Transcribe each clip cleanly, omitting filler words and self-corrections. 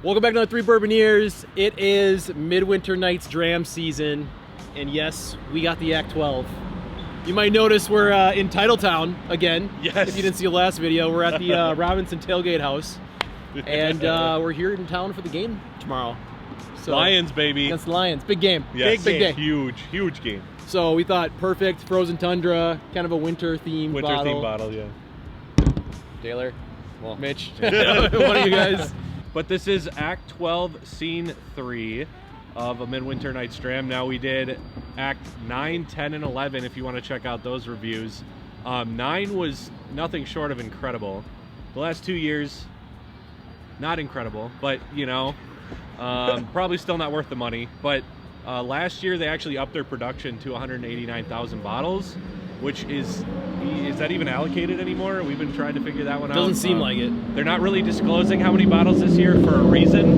Welcome back to the Three Bourboniers. It is Midwinter Nights Dram season, and yes, we got the Act 12. You might notice we're in Titletown again. Yes. If you didn't see the last video, we're at the Robinson Tailgate House, and we're here in town for the game tomorrow. So, Lions, baby. Against the Lions. Big game. Yes. Big game. Huge game. So we thought perfect, frozen tundra, kind of a winter-themed bottle. Winter-themed bottle, yeah. Taylor, well, Mitch, one of you guys. But this is Act 12, Scene 3 of a Midwinter Nights Dram. Now we did Act 9, 10, and 11 if you want to check out those reviews. 9 was nothing short of incredible. The last 2 years, not incredible, but you know, probably still not worth the money. But last year they actually upped their production to 189,000 bottles, which is that even allocated anymore? We've been trying to figure that one out. Doesn't seem like it. They're not really disclosing how many bottles this year for a reason.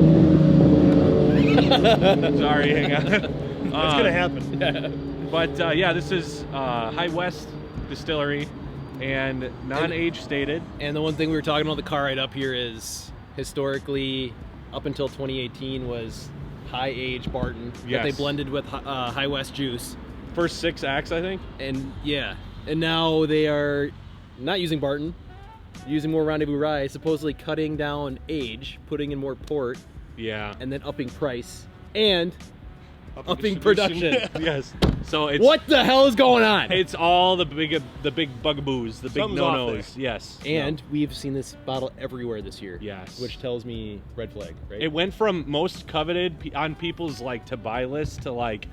Sorry, hang on. It's gonna happen. Yeah. But yeah, this is High West Distillery and non-age stated. And the one thing we were talking about the car right up here is historically, up until 2018, was high age Barton that they blended with High West juice. First 6 acts, I think. And yeah, and now they are not using Barton, using more Rendezvous Rye, supposedly cutting down age, putting in more port, Yeah. and then upping price and upping production. Yes. So it's What the hell is going on? It's all the big bugaboos, the big Something's off no-nos. Yes. And we've seen this bottle everywhere this year. Yes. Which tells me red flag, right? It went from most coveted on people's like to buy list to like,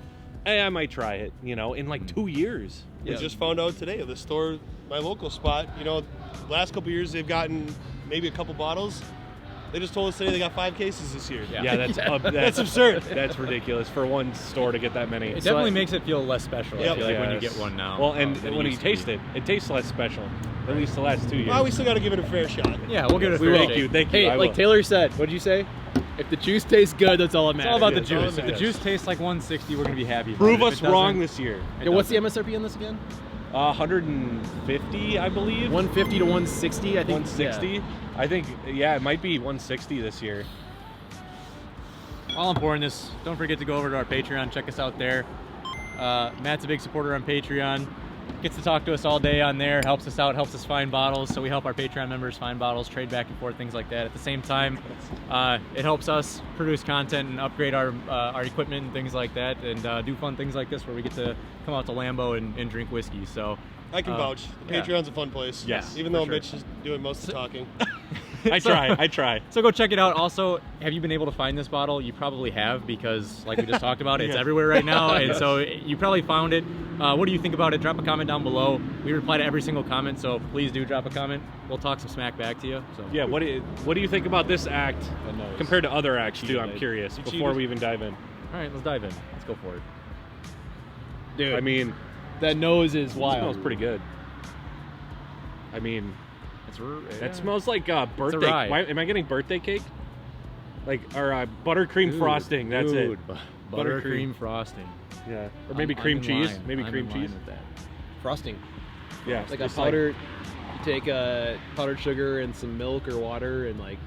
hey, I might try it, you know, in like 2 years. We just found out today at the store, my local spot, you know, last couple years they've gotten maybe a couple bottles. They just told us today they got 5 cases this year. Yeah, that's That's absurd. That's ridiculous for one store to get that many. It definitely makes it feel less special. I Yep. feel like when you Yes. get one now. Well, and than when you used to taste be. it tastes less special. At least the last 2 years. Well, we still got to give it a fair shot. Yeah, we'll give it a We fair will. shake. Thank you. Hey, I like will. Taylor said, what did you say? If the juice tastes good, that's all that It's matters. all about the That's all juice. that If the matters. juice tastes like 160, we're gonna be happy. Prove about it. us If it wrong doesn't, this year. it Yeah, what's the doesn't. MSRP on this again? 150, I believe. 150 to 160, I think. 160. Yeah. I think, yeah, it might be 160 this year. All important is don't forget to go over to our Patreon. Check us out there. Matt's a big supporter on Patreon. Gets to talk to us all day on there. Helps us out. Helps us find bottles. So we help our Patreon members find bottles, trade back and forth, things like that. At the same time, it helps us produce content and upgrade our equipment and things like that, and do fun things like this where we get to come out to Lambeau and drink whiskey. So I can vouch. The yeah. Patreon's a fun place. Yes, Even for though sure. Mitch is doing most of the talking. I try. So go check it out. Also, have you been able to find this bottle? You probably have, because like we just talked about, it's Yes. everywhere right now, and so you probably found it. What do you think about it? Drop a comment down below. We reply to every single comment, so please do drop a comment. We'll talk some smack back to you. So Yeah, what do you think about this act compared to other acts too? I'm Cheated. curious You before cheated. we even dive in. All right, let's dive in. Let's go for it. Dude, I mean, that nose is it wild. smells pretty good. I mean, It's that smells like birthday. rye. Why am I getting birthday cake? Like or buttercream frosting. That's it. Buttercream frosting. Yeah, or maybe I'm cream in cheese. line. Maybe I'm cream in line cheese. with that. Frosting. Yeah, Like a just powdered, you take powdered sugar and some milk or water and like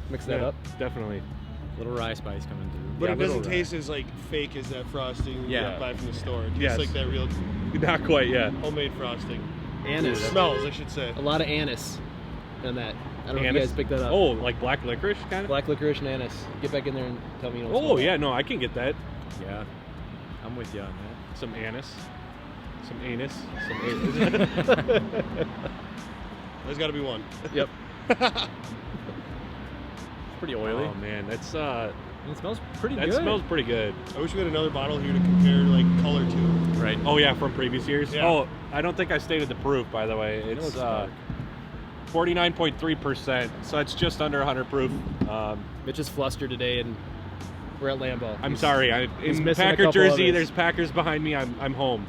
mix that yeah, up. Definitely. Little rye spice coming through. But Yeah, it doesn't little taste as like fake as that frosting Yeah. you buy from the store. It tastes Yes. like that real Not quite. Yeah. homemade frosting. Anise. Smells, I should say. A lot of anise on that. I don't know if you Anise? guys picked that up. Oh, like black licorice kind of. Black licorice and anise. Get back in there and tell me you know what's Oh going yeah, on. no, I can get that. Yeah, I'm with you on that. Some anise. Some anise. Some anise. There's got to be one. Yep. Pretty oily. Oh man, that's And it smells pretty that good. smells pretty good. I wish we had another bottle here to compare like color to. right. Oh yeah, from previous years. Yeah. Oh, I don't think I stated the proof, by the way. know It's it's dark. 49.3%, so it's just under 100 proof. Mitch is flustered today and we're at Lambeau. I'm He's- sorry. he's In missing a Packer couple jersey, others. there's Packers behind me. I'm home.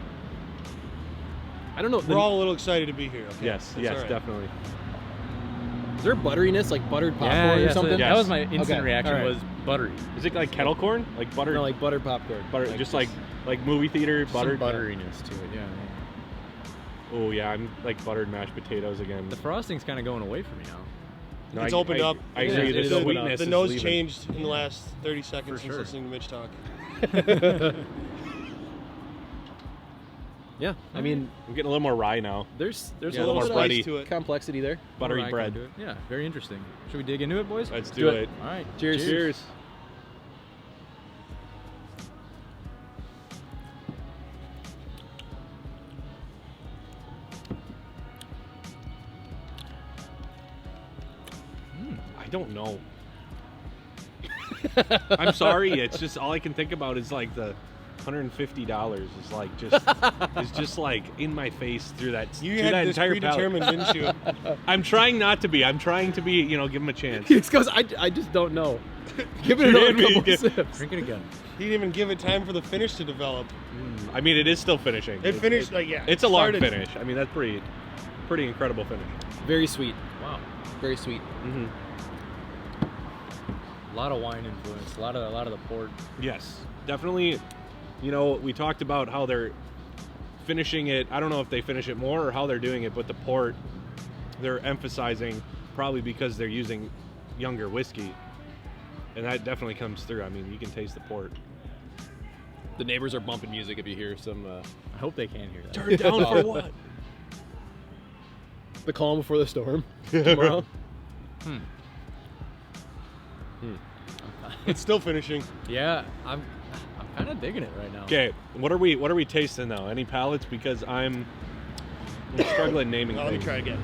I don't know. We're all a little excited to be here. Okay? Yes, That's yes, all right. definitely. Is there butteriness, like buttered popcorn Yeah, or so something? Yeah. that was my instant Okay, reaction. all right. Was buttery. Is it like kettle corn? Like butter? No, like buttered popcorn. butter, just like movie theater buttered. Some butteriness to it. Yeah. Oh yeah, I'm like buttered mashed potatoes again. The frosting's kind of going away from me now. No, It's opened up. I agree. Yeah, The it is opened up. sweetness The is nose leaving. changed in the last 30 seconds For since sure. listening to Mitch talk. Yeah, I mean, I'm getting a little more rye now. there's Yeah, a a little little bit more of bready. to it. complexity there. Buttery Alright, bread. can do it. Yeah, very interesting. Should we dig into it, boys? Let's do do it. it. All right. Cheers. Cheers. I don't know. I'm sorry. It's just all I can think about is like the $150 is like just like in my face through that You through had that this entire palate. predetermined, didn't you? I'm trying not to be. I'm trying to be. You know, give him a chance. It's because I just don't know. Give it another couple sips. Drink it again. He didn't even give it time for the finish to develop. I mean, it is still finishing. It finished, like, yeah. It's a long started- finish. I mean, that's pretty incredible finish. Very sweet. Wow. Very sweet. Mm-hmm. A lot of wine influence. A lot of the port. Yes, definitely. You know, we talked about how they're finishing it. I don't know if they finish it more or how they're doing it, but the port, they're emphasizing probably because they're using younger whiskey. And that definitely comes through. I mean, you can taste the port. The neighbors are bumping music if you hear some. I hope they can hear that. Turn down for what? The calm before the storm tomorrow. It's still finishing. Yeah, I'm kind of digging it right now. Okay, what are we tasting now? Any palates? Because I'm struggling naming Let me things. try again.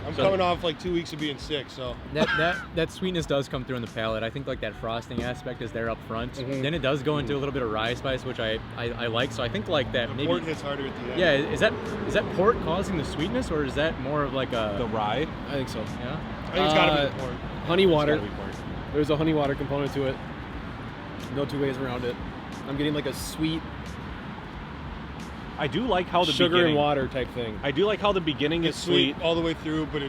I'm So- coming off like 2 weeks of being sick, so. That sweetness does come through in the palate. I think like that frosting aspect is there up front. Mhm. Then it does go into a little bit of rye spice, which I like. So I think like that The maybe. port hits harder at the end. Yeah, is that port causing the sweetness, or is that more of like The a rye. I think so. yeah? I think it's gotta be the port. Honey It's water. gotta be port. There's a honey water component to it. No two ways around it. I'm getting like a sweet I do like how the sugar beginning. and water type thing. I do like how the beginning It's is sweet. all the way through, but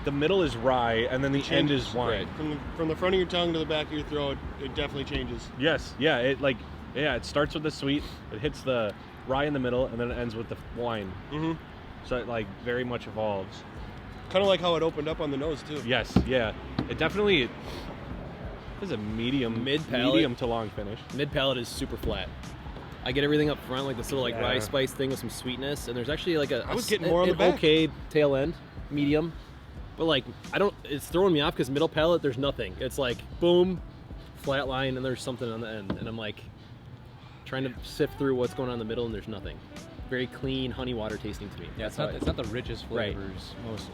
The middle is rye, and then the end is wine. from the front of your tongue to the back of your throat, it definitely changes. Yes, yeah, it starts with the sweet, it hits the rye in the middle, and then it ends with the wine. Mm-hmm. So it like very much evolves. Kind of like how it opened up on the nose too. Yes, yeah, it definitely is a medium Mid-palate. to long finish. Mid palate is super flat. I get everything up front, like this little like Yeah. rye spice thing with some sweetness, and there's actually like I was getting more on the an back. okay tail end, medium, but like it's throwing me off because middle palate there's nothing. It's like boom, flat line, and there's something on the end, and I'm like trying to sift through what's going on in the middle, and there's nothing. Very clean honey water tasting to me. Yeah, it's That's not how the richest Right. flavors, most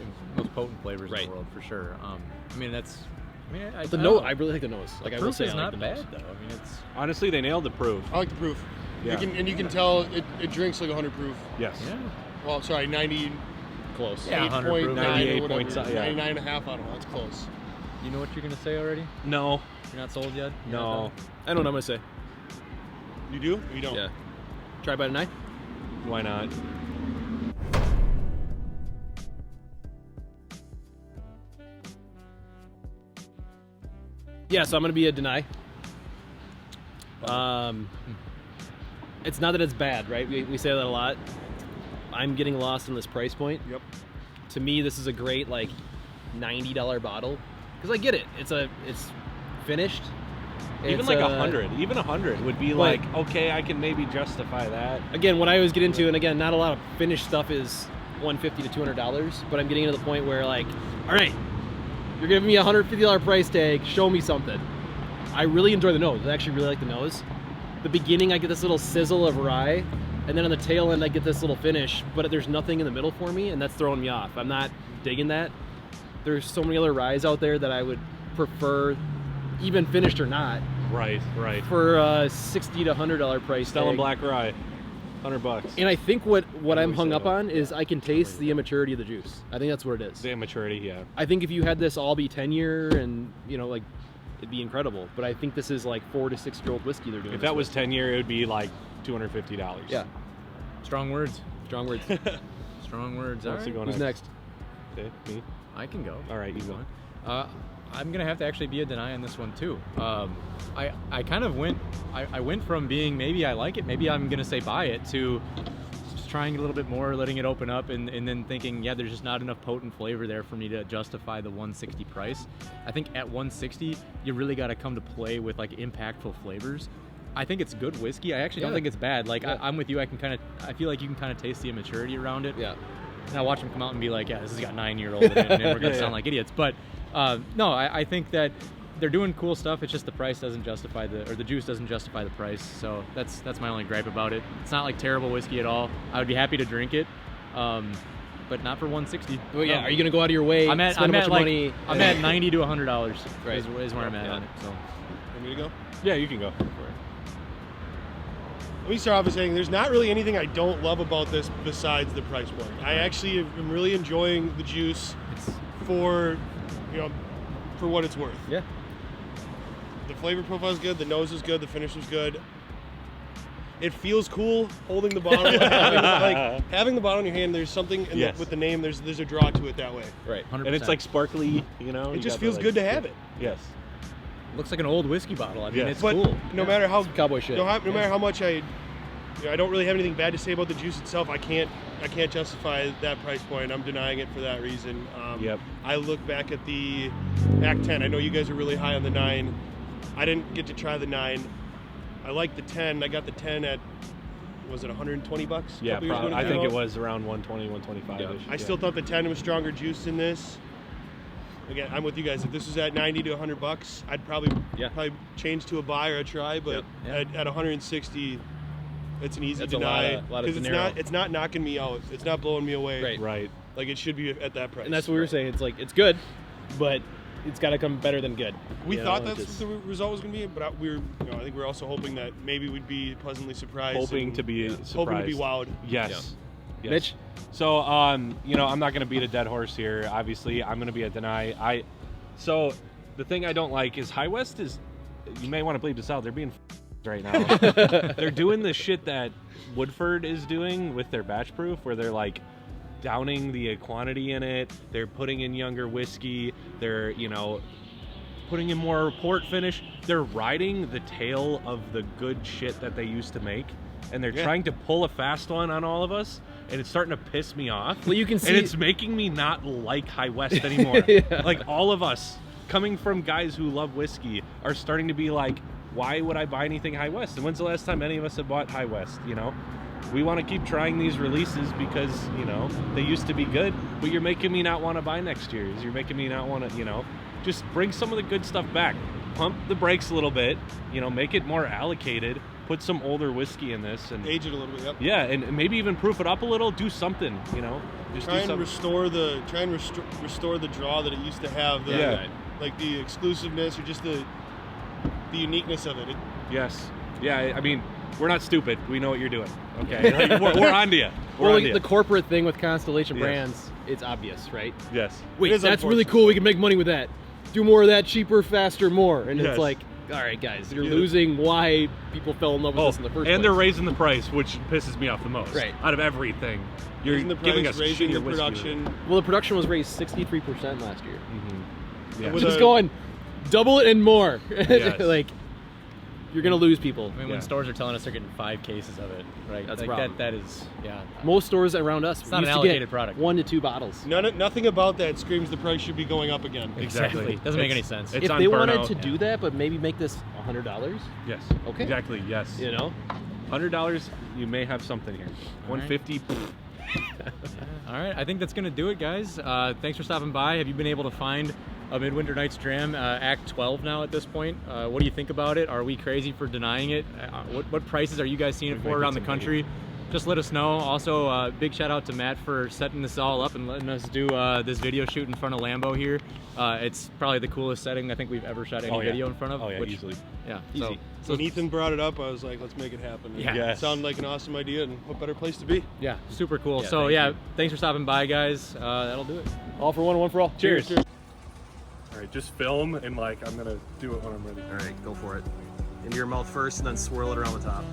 potent flavors in Right. the world for sure. I mean I the don't nose. know. I really like the nose. Like I will Proof say, is I like not the bad nose. though. I mean it's Honestly, they nailed the proof. I like the proof. Yeah. You can tell it drinks like 100 proof. Yes. yeah. Well, sorry, 98.9 Close. Yeah. 100 proof. or 98 whatever. points, yeah. 99 and a half. I don't know. It's close. You know what you're gonna say already? No. You're not sold yet? You're not No. done? I know what I'm gonna say. You do? Or you don't? Yeah. Try by tonight. Why not? Yeah, so I'm gonna be a deny. It's not that it's bad, right? We say that a lot. I'm getting lost in this price point. Yep. To me, this is a great like $90 bottle because I get it. It's finished. Even It's, like 100. Even 100 would be like- like, okay, I can maybe justify that. Again, what I always get into, and again, not a lot of finished stuff is $150 to $200, but I'm getting to the point where like, all right, you're giving me a $150 price tag. Show me something. I really enjoy the nose. I actually really like the nose. The beginning, I get this little sizzle of rye, and then on the tail end, I get this little finish, but there's nothing in the middle for me, and that's throwing me off. I'm not digging that. There's so many other ryes out there that I would prefer, even finished or not, Right, right. for a $60 to $100 price Stella tag. Black Rye, $100. And I think what I'm always hung say up that. on is I can taste the immaturity of the juice. I think that's what it is. The immaturity, yeah. I think if you had this all be 10-year and, like, it'd be incredible. But I think this is like 4 to 6-year-old whiskey they're doing. If this that was with. 10-year, it would be like $250. Yeah, Strong words. strong words. Strong words. All Wants to right. go Who's next? Okay, me. I can go. All right, you go. I'm gonna have to actually be a deny on this one too. I kind of went. I went from being maybe I like it, maybe I'm gonna say buy it to trying it a little bit more, letting it open up, and then thinking, yeah, there's just not enough potent flavor there for me to justify the 160 price. I think at 160, you really got to come to play with like impactful flavors. I think it's good whiskey. I actually don't think it's bad. Like I'm with you. I feel like you can kind of taste the immaturity around it. Yeah. And I watch them come out and be like, yeah, this has got 9-year-old in it, and we're gonna sound like idiots. But no, I think that they're doing cool stuff. It's just the price doesn't justify the juice doesn't justify the price. So that's my only gripe about it. It's not like terrible whiskey at all. I would be happy to drink it, but not for 160. Well, yeah. Are you gonna go out of your way? I'm at spend a bunch of money? I'm at $90 to $100. Right. Is where I'm at on it. So. Want me to go? Yeah, you can go. Let me start off by saying there's not really anything I don't love about this besides the price point. I actually am really enjoying the juice for what it's worth. Yeah. The flavor profile is good. The nose is good. The finish is good. It feels cool holding the bottle. having the bottle in your hand. There's something with the name. There's a draw to it that way. Right. 100%. And it's like sparkly, It just feels good to have it. Yes. Looks like an old whiskey bottle. I mean, it's but cool. No matter how cowboy shit. No matter how much I don't really have anything bad to say about the juice itself. I can't justify that price point. I'm denying it for that reason. I look back at the Act 10. I know you guys are really high on the 9. I didn't get to try the 9. I like the 10. I got the 10 at, was it $120? Yeah, probably. I think it was around 120, 125 ish. I still thought the 10 was stronger juice than this. Again, I'm with you guys. If this was at $90 to $100, I'd probably change to a buy or a try. But at 160, it's an easy deny because it's not knocking me out. It's not blowing me away. Right. Like it should be at that price. And that's what we were saying. It's like it's good, but it's got to come better than good. We thought that's what the result was going to be, but I think we're also hoping that maybe we'd be pleasantly surprised. Hoping to be surprised. Hoping to be wowed. Yes. Yes. Mitch? So, I'm not going to beat a dead horse here. Obviously, I'm going to be a deny. So, the thing I don't like is High West is, you may want to bleep this out, they're being right now. They're doing the shit that Woodford is doing with their batch proof, where they're like downing the quantity in it. They're putting in younger whiskey. They're, putting in more port finish. They're riding the tail of the good shit that they used to make. And they're trying to pull a fast one on all of us, and it's starting to piss me off. Well, you can see, and it's making me not like High West anymore. Like all of us, coming from guys who love whiskey, are starting to be like, why would I buy anything High West? And when's the last time any of us have bought High West? We want to keep trying these releases because they used to be good, but you're making me not want to buy next year's. You're making me not want to, just bring some of the good stuff back. Pump the brakes a little bit. Make it more allocated. Put some older whiskey in this and age it a little bit. Yep. Yeah, and maybe even proof it up a little. Do something, Just try and restore the draw that it used to have. Like the exclusiveness or just the uniqueness of it. Yes. Yeah. I mean, we're not stupid. We know what you're doing. Okay. We're on to you. The corporate thing with Constellation Brands, it's obvious, right? Yes. Wait, that's really cool. We can make money with that. Do more of that, cheaper, faster, more. And it's like, all right, guys, you're losing why people fell in love with this in the first place. And they're raising the price, which pisses me off the most. Right. Out of everything. You're raising the price, giving us raising the whiskey. production. Well, the production was raised 63% last year. Mm-hmm. Yeah. Just going, double it and more. Yes. Like, you're going to lose people. I mean, when stores are telling us they're getting 5 cases of it, right? That's like that is, Most stores around us, it's not an allocated product. 1 to 2 bottles. Nothing about that screams the price should be going up again. Exactly. Doesn't make any sense. If they wanted to do that, but maybe make this $100. Yes. Okay. Exactly. Yes. $100, you may have something here. $150. All right. I think that's gonna do it, guys. Thanks for stopping by. Have you been able to find a Midwinter Nights Dram Act 12 now at this point? What do you think about it? Are we crazy for denying it? What prices are you guys seeing it for around the country? Just let us know. Also, big shout out to Matt for setting this all up and letting us do this video shoot in front of Lambeau here. It's probably the coolest setting I think we've ever shot any video in front of. Oh yeah, easily. Yeah, easy. So when Ethan brought it up, I was like, let's make it happen. Yeah. It sounded like an awesome idea, and what better place to be? Yeah, super cool. Yeah, so thank you. Thanks for stopping by, guys. That'll do it. All for one, one for all. Cheers. All right, just film and I'm gonna do it when I'm ready. All right, go for it. Into your mouth first and then swirl it around the top.